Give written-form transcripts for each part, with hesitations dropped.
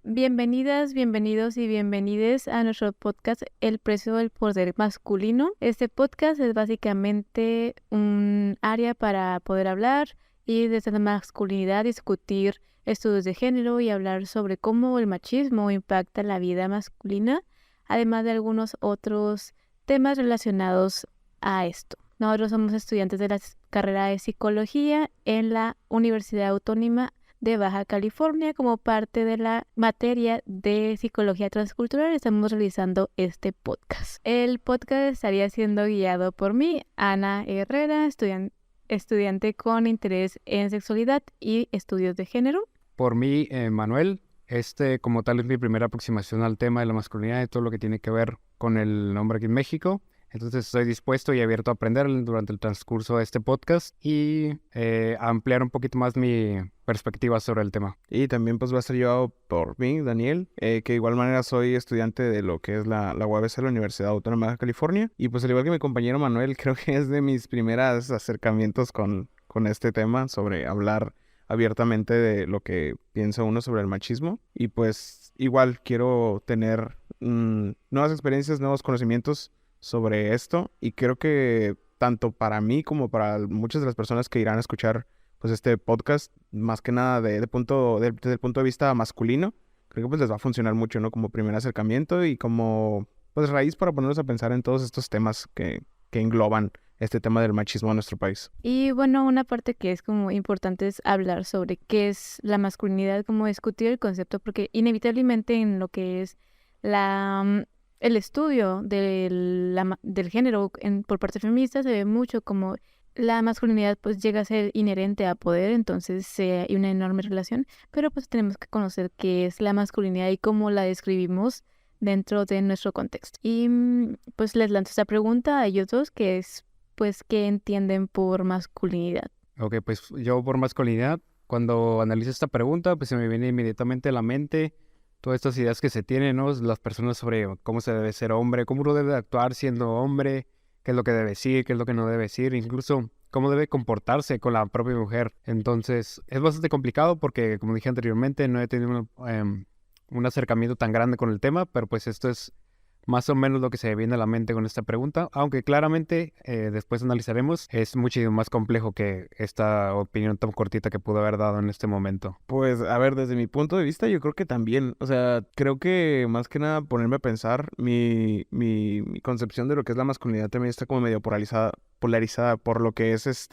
Bienvenidas, bienvenidos y bienvenides a nuestro podcast El precio del poder masculino. Este podcast es básicamente un área para poder hablar y desde la masculinidad discutir estudios de género y hablar sobre cómo el machismo impacta la vida masculina, además de algunos otros temas relacionados a esto. Nosotros somos estudiantes de la carrera de psicología en la Universidad Autónoma de Baja California. Como parte de la materia de psicología transcultural estamos realizando este podcast. El podcast estaría siendo guiado por mí, Ana Herrera, estudiante con interés en sexualidad y estudios de género. Por mí, Manuel, como tal es mi primera aproximación al tema de la masculinidad y todo lo que tiene que ver con el hombre aquí en México. Entonces estoy dispuesto y abierto a aprender durante el transcurso de este podcast y a ampliar un poquito más mi perspectiva sobre el tema. Y también pues va a ser llevado por mí, Daniel, que de igual manera soy estudiante de lo que es la UABC, la Universidad Autónoma de California. Y pues al igual que mi compañero Manuel, creo que es de mis primeros acercamientos con este tema sobre hablar abiertamente de lo que piensa uno sobre el machismo. Y pues igual quiero tener nuevas experiencias, nuevos conocimientos sobre esto, y creo que tanto para mí como para muchas de las personas que irán a escuchar pues este podcast, más que nada desde el punto de vista masculino, creo que pues les va a funcionar mucho, ¿no? Como primer acercamiento y como pues raíz para ponernos a pensar en todos estos temas que engloban este tema del machismo en nuestro país. Y bueno, una parte que es como importante es hablar sobre qué es la masculinidad, como discutir el concepto, porque inevitablemente en lo que es el estudio del género por parte feminista se ve mucho como la masculinidad pues llega a ser inherente a poder, entonces hay una enorme relación, pero pues tenemos que conocer qué es la masculinidad y cómo la describimos dentro de nuestro contexto. Y pues les lanzo esta pregunta a ellos dos, que es pues ¿qué entienden por masculinidad? Ok, pues yo por masculinidad, cuando analizo esta pregunta, pues se me viene inmediatamente a la mente todas estas ideas que se tienen, ¿no? Las personas sobre cómo se debe ser hombre, cómo uno debe actuar siendo hombre, qué es lo que debe decir, qué es lo que no debe decir, incluso cómo debe comportarse con la propia mujer. Entonces, es bastante complicado porque, como dije anteriormente, no he tenido un acercamiento tan grande con el tema, pero pues esto es más o menos lo que se viene a la mente con esta pregunta, aunque claramente después analizaremos, es mucho más complejo que esta opinión tan cortita que pudo haber dado en este momento. Pues, a ver, desde mi punto de vista, yo creo que también, o sea, creo que más que nada ponerme a pensar, mi concepción de lo que es la masculinidad también está como medio polarizada por lo que es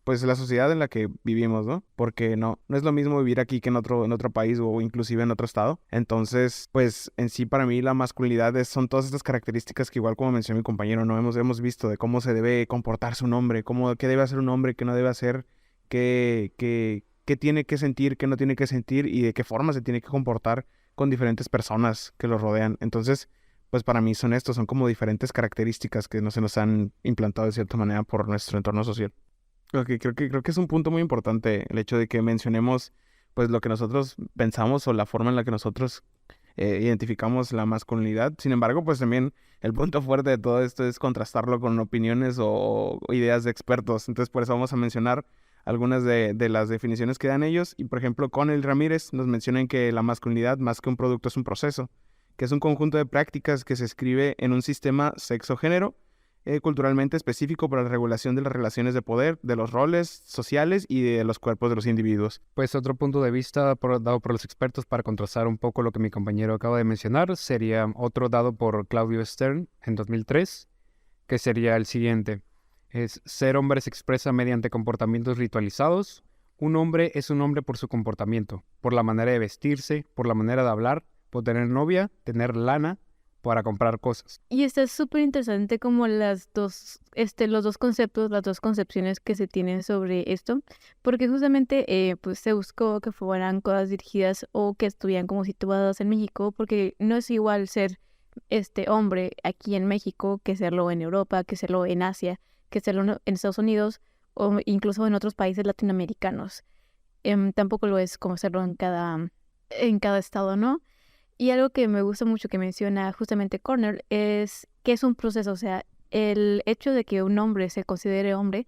pues la sociedad en la que vivimos, ¿no? Porque no es lo mismo vivir aquí que en otro país o inclusive en otro estado. Entonces, pues en sí para mí la masculinidad son todas estas características que igual como mencionó mi compañero, ¿no? Hemos visto de cómo se debe comportarse un hombre, qué debe hacer un hombre, qué no debe hacer, qué tiene que sentir, qué no tiene que sentir y de qué forma se tiene que comportar con diferentes personas que lo rodean. Entonces, pues para mí son como diferentes características que no se nos han implantado de cierta manera por nuestro entorno social. Okay, creo que es un punto muy importante el hecho de que mencionemos pues lo que nosotros pensamos o la forma en la que nosotros identificamos la masculinidad. Sin embargo, pues también el punto fuerte de todo esto es contrastarlo con opiniones o ideas de expertos. Entonces, por eso vamos a mencionar algunas de las definiciones que dan ellos. Y, por ejemplo, Connell Ramírez nos mencionan que la masculinidad, más que un producto, es un proceso, que es un conjunto de prácticas que se escribe en un sistema sexo-género culturalmente específico para la regulación de las relaciones de poder, de los roles sociales y de los cuerpos de los individuos. Pues otro punto de vista dado por los expertos para contrastar un poco lo que mi compañero acaba de mencionar sería otro dado por Claudio Stern en 2003, que sería el siguiente. Ser hombre se expresa mediante comportamientos ritualizados. Un hombre es un hombre por su comportamiento, por la manera de vestirse, por la manera de hablar, por tener novia, tener lana, para comprar cosas. Y está súper interesante como los dos conceptos, las dos concepciones que se tienen sobre esto, porque justamente pues se buscó que fueran cosas dirigidas o que estuvieran como situadas en México, porque no es igual ser hombre aquí en México que serlo en Europa, que serlo en Asia, que serlo en Estados Unidos o incluso en otros países latinoamericanos. Tampoco lo es como serlo en cada estado, ¿no? Y algo que me gusta mucho que menciona justamente Cornell es que es un proceso, o sea, el hecho de que un hombre se considere hombre,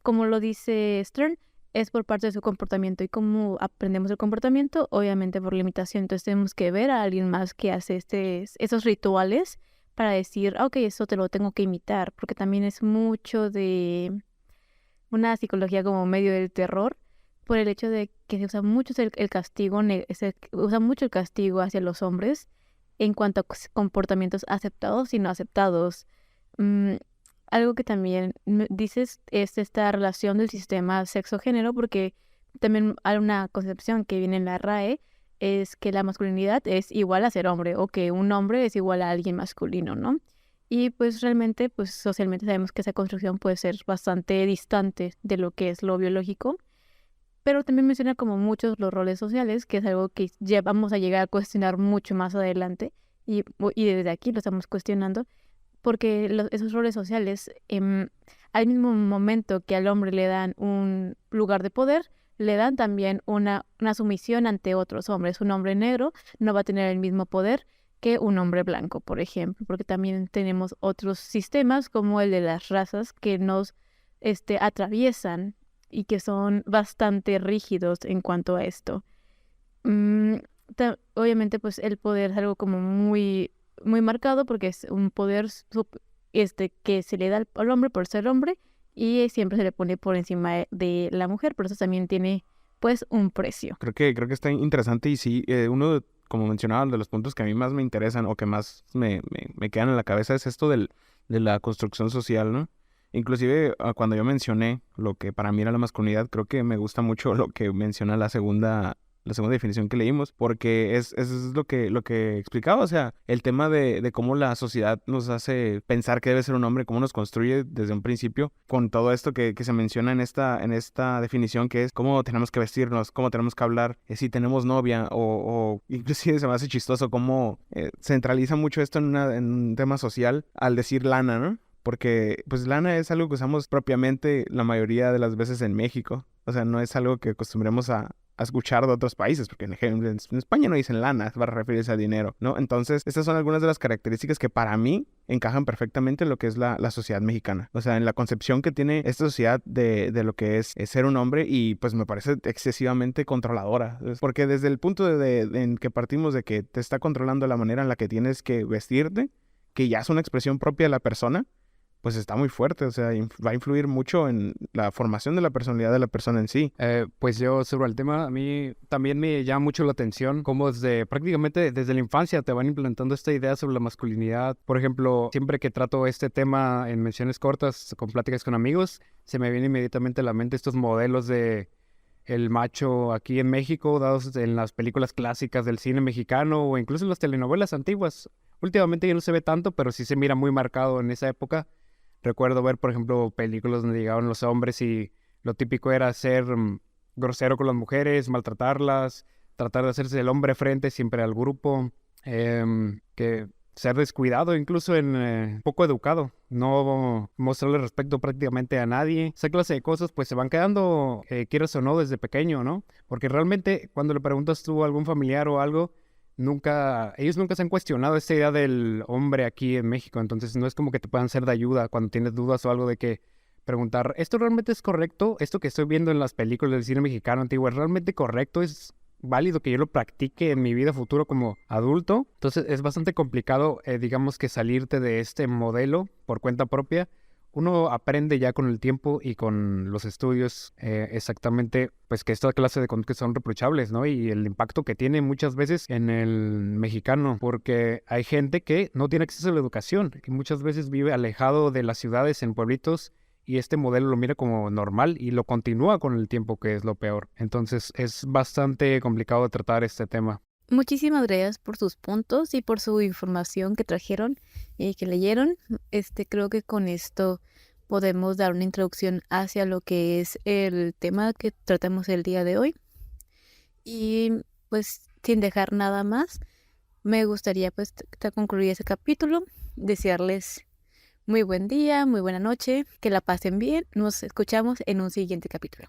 como lo dice Stern, es por parte de su comportamiento. ¿Y cómo aprendemos el comportamiento? Obviamente por limitación. Entonces tenemos que ver a alguien más que hace esos rituales para decir, ok, eso te lo tengo que imitar, porque también es mucho de una psicología como medio del terror, por el hecho de que se usa mucho el castigo, se usa mucho el castigo hacia los hombres en cuanto a comportamientos aceptados y no aceptados. Algo que también dices es esta relación del sistema sexo-género, porque también hay una concepción que viene en la RAE, es que la masculinidad es igual a ser hombre, o que un hombre es igual a alguien masculino, ¿no? Y pues realmente, pues socialmente sabemos que esa construcción puede ser bastante distante de lo que es lo biológico, pero también menciona como muchos los roles sociales, que es algo que ya vamos a llegar a cuestionar mucho más adelante, y desde aquí lo estamos cuestionando, porque esos roles sociales, al mismo momento que al hombre le dan un lugar de poder, le dan también una sumisión ante otros hombres. Un hombre negro no va a tener el mismo poder que un hombre blanco, por ejemplo, porque también tenemos otros sistemas como el de las razas que nos atraviesan y que son bastante rígidos en cuanto a esto. Obviamente, pues el poder es algo como muy, muy marcado porque es un poder que se le da al hombre por ser hombre y siempre se le pone por encima de la mujer, pero eso también tiene pues un precio. Creo que está interesante y sí, como mencionaba, de los puntos que a mí más me interesan o que más me quedan en la cabeza es esto de la construcción social, ¿no? Inclusive cuando yo mencioné lo que para mí era la masculinidad, creo que me gusta mucho lo que menciona la segunda definición que leímos, porque es lo que explicaba, o sea, el tema de cómo la sociedad nos hace pensar que debe ser un hombre, cómo nos construye desde un principio, con todo esto que se menciona en esta definición, que es cómo tenemos que vestirnos, cómo tenemos que hablar, si tenemos novia, o inclusive se me hace chistoso cómo centraliza mucho esto en un tema social al decir lana, ¿no? Porque pues lana es algo que usamos propiamente la mayoría de las veces en México. O sea, no es algo que acostumbremos a escuchar de otros países, porque en España no dicen lana para referirse a dinero, ¿no? Entonces, estas son algunas de las características que para mí encajan perfectamente en lo que es la sociedad mexicana. O sea, en la concepción que tiene esta sociedad de lo que es ser un hombre, y pues me parece excesivamente controladora. Porque desde el punto en que partimos de que te está controlando la manera en la que tienes que vestirte, que ya es una expresión propia de la persona, pues está muy fuerte, o sea, va a influir mucho en la formación de la personalidad de la persona en sí. Pues yo sobre el tema, a mí también me llama mucho la atención cómo prácticamente desde la infancia te van implantando esta idea sobre la masculinidad. Por ejemplo, siempre que trato este tema en menciones cortas, con pláticas con amigos, se me viene inmediatamente a la mente estos modelos de el macho aquí en México, dados en las películas clásicas del cine mexicano o incluso en las telenovelas antiguas. Últimamente ya no se ve tanto, pero sí se mira muy marcado en esa época. Recuerdo ver, por ejemplo, películas donde llegaban los hombres y lo típico era ser grosero con las mujeres, maltratarlas, tratar de hacerse el hombre frente siempre al grupo, que ser descuidado, incluso poco educado, no mostrarle respeto prácticamente a nadie. Esa clase de cosas pues se van quedando, quieras o no, desde pequeño, ¿no? Porque realmente cuando le preguntas tú a algún familiar o algo, ellos nunca se han cuestionado esta idea del hombre aquí en México, entonces no es como que te puedan ser de ayuda cuando tienes dudas o algo de que preguntar, ¿esto realmente es correcto? ¿Esto que estoy viendo en las películas del cine mexicano antiguo es realmente correcto? ¿Es válido que yo lo practique en mi vida futuro como adulto? Entonces es bastante complicado, digamos que salirte de este modelo por cuenta propia. Uno aprende ya con el tiempo y con los estudios exactamente pues que esta clase de conductas son reprochables, ¿no? Y el impacto que tiene muchas veces en el mexicano, porque hay gente que no tiene acceso a la educación y muchas veces vive alejado de las ciudades en pueblitos y este modelo lo mira como normal y lo continúa con el tiempo, que es lo peor. Entonces es bastante complicado tratar este tema. Muchísimas gracias por sus puntos y por su información que trajeron y que leyeron. Creo que con esto podemos dar una introducción hacia lo que es el tema que tratamos el día de hoy. Y pues sin dejar nada más, me gustaría pues concluir ese capítulo, desearles muy buen día, muy buena noche, que la pasen bien. Nos escuchamos en un siguiente capítulo.